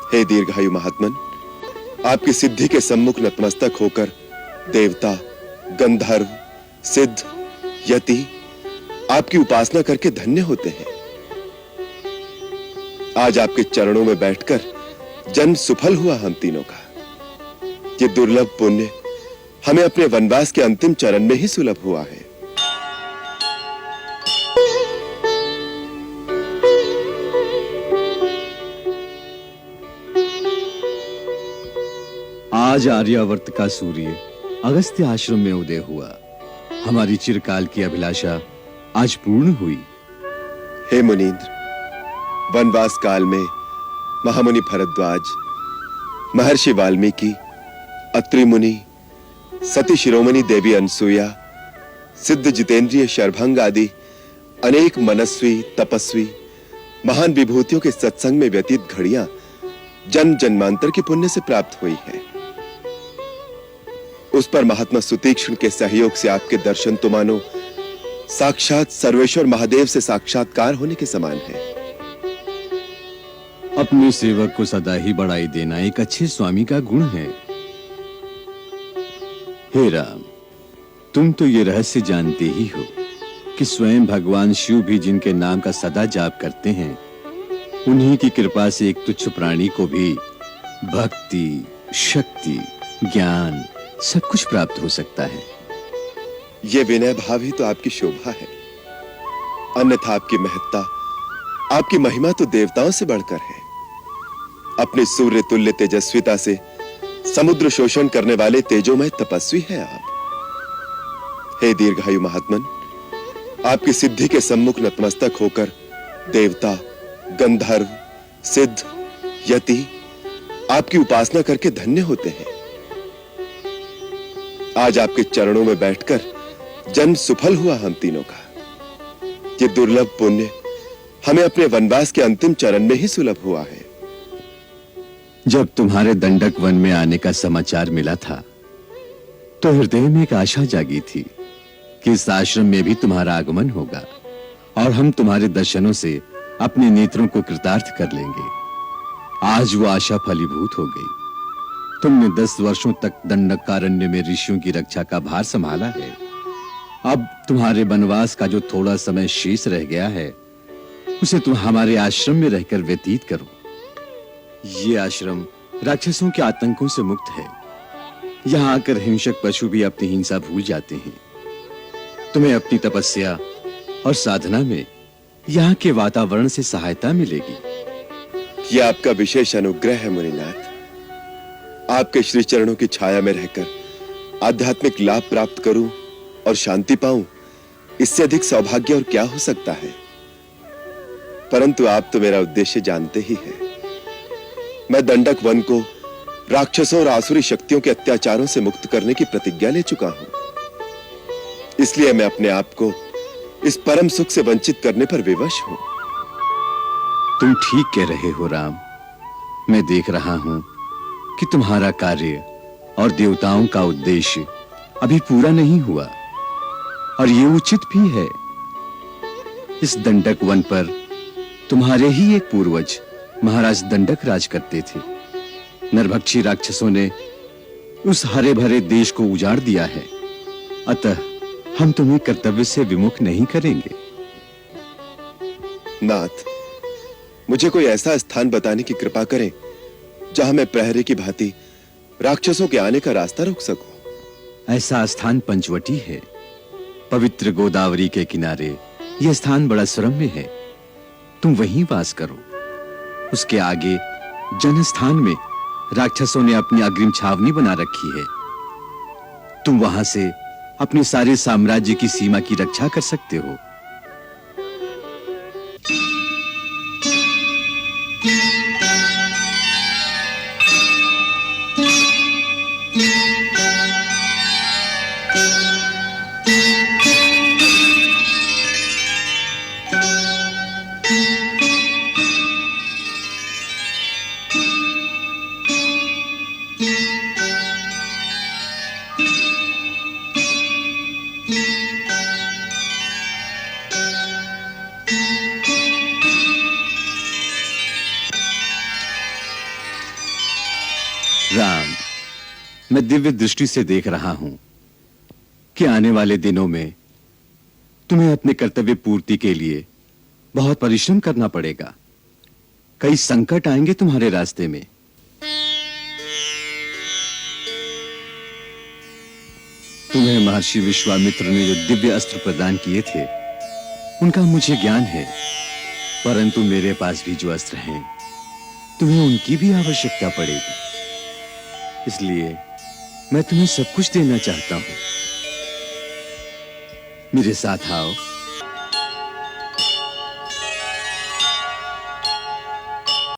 हे दीर्घायु महात्मन, आपकी सिद्धि के सम्मुख नतमस्तक होकर देवता, गंधर्व, सिद्ध, यति आपकी उपासना करके धन्य होते हैं। आज आपके चरणों में बैठकर जन्म सफल हुआ हम तीनों का। ये दुर्लभ पुण्य हमें अपने वनवास के अंतिम चरण में ही सुलभ हुआ है। आज आर्यावर्त का सूर्य अगस्त्य आश्रम में उदय हुआ। हमारी चिरकाल की अभिलाषा आज पूर्ण हुई। हे मुनींद्र, वनवास काल में महामुनि भरद्वाज, महर्षि वाल्मीकि, अत्रि मुनि, सती शिरोमणि देवी अनसुया, सिद्ध जितेंद्रिय शरभंग आदि अनेक मनस्वी, तपस्वी, महान विभूतियों के सत्संग में व्यतीत घड़ियां जन्म जन्मांतर के पुण्य से प्राप्त हुई है। उस पर महात्मा सुतीक्ष्ण के सहयोग से आपके दर्शन तो मानो साक्षात सर्वेश्वर महादेव से साक्षात्कार होने के समान है। अपने सेवक को सदा ही बड़ाई देना एक अच्छे स्वामी का गुण है। हे राम, तुम तो ये रहस्य जानते ही हो कि स्वयं भगवान शिव भी जिनके नाम का सदा जाप करते हैं, उन्हीं की कृपा से एक तुच्छ प्राणी को भी भक्ति, शक्ति, ज्ञान सब कुछ प्राप्त हो सकता है। यह विनय भाव ही तो आपकी शोभा है। अन्यथा आपकी महत्ता, आपकी महिमा तो देवताओं से बढ़कर है। अपने सूर्य तुल्य तेजस्विता से समुद्र शोषण करने वाले तेजोमय तपस्वी हैं आप। हे दीर्घायु महात्मन, आपकी सिद्धि के सम्मुख नतमस्तक होकर देवता, गंधर्व, सिद्ध, यति आपकी उपासना करके धन्य होते हैं। आज आपके चरणों में बैठकर जन्म सफल हुआ हम तीनों का। ये दुर्लभ पुण्य हमें अपने वनवास के अंतिम चरण में ही सुलभ हुआ है। जब तुम्हारे दंडक वन में आने का समाचार मिला था, तो हृदय में एक आशा जागी थी कि इस आश्रम में भी तुम्हारा आगमन होगा और हम तुम्हारे दर्शनों से अपने नेत्रों को कृतार्थ कर लेंगे। आज वो आशा फलीभूत हो गई। तुमने 10 वर्षों तक दंडकारण्य में ऋषियों की रक्षा का भार संभाला है। अब तुम्हारे वनवास का जो थोड़ा समय शेष रह गया है, उसे तुम हमारे आश्रम में रहकर व्यतीत करो। ये आश्रम राक्षसों के आतंकों से मुक्त है। यहाँ आकर हिंसक पशु भी अपनी हिंसा भूल जाते हैं। तुम्हें अपनी तपस्या और साधना में यहाँ के वातावरण से सहायता मिलेगी। यह आपका विशेष अनुग्रह है मुनिनाथ। आपके श्री चरणों की छाया में रहकर आध्यात्मिक लाभ प्राप्त करूं और शांति पाऊं, इससे अधिक सौभाग्य और क्या हो सकता है। परंतु आप तो मेरा उद्देश्य जानते ही हैं। मैं दंडक वन को राक्षसों और आसुरी शक्तियों के अत्याचारों से मुक्त करने की प्रतिज्ञा ले चुका हूं। इसलिए मैं अपने आप को इस परम सुख से वंचित करने पर विवश हूं। तुम ठीक कह रहे हो राम। मैं देख रहा हूं कि तुम्हारा कार्य और देवताओं का उद्देश्य अभी पूरा नहीं हुआ, और ये उचित भी है। इस दंडक वन पर तुम्हारे ही एक पूर्वज महाराज दंडक राज करते थे। नरभक्षी राक्षसों ने उस हरे भरे देश को उजाड़ दिया है। अतः हम तुम्हें कर्तव्य से विमुख नहीं करेंगे। नाथ, मुझे कोई ऐसा स्थान बताने की कृपा करें जहां मैं प्रहरी की भांति राक्षसों के आने का रास्ता रोक सकूं। ऐसा स्थान पंचवटी है। पवित्र गोदावरी के किनारे यह स्थान बड़ा सुरम्य है। तुम वहीं वास करो। उसके आगे जनस्थान में राक्षसों ने अपनी अग्रिम छावनी बना रखी है। तुम वहां से अपने सारे साम्राज्य की सीमा की रक्षा कर सकते हो। राम, मैं दिव्य दृष्टि से देख रहा हूं कि आने वाले दिनों में तुम्हें अपने कर्तव्य पूर्ति के लिए बहुत परिश्रम करना पड़ेगा। कई संकट आएंगे तुम्हारे रास्ते में। तुम्हें महर्षि विश्वामित्र ने जो दिव्य अस्त्र प्रदान किए थे उनका मुझे ज्ञान है, परंतु मेरे पास भी जो अस्त्र हैं तुम्हें उनकी भी आवश्यकता पड़ेगी। इसलिए मैं तुम्हें सब कुछ देना चाहता हूं। मेरे साथ आओ।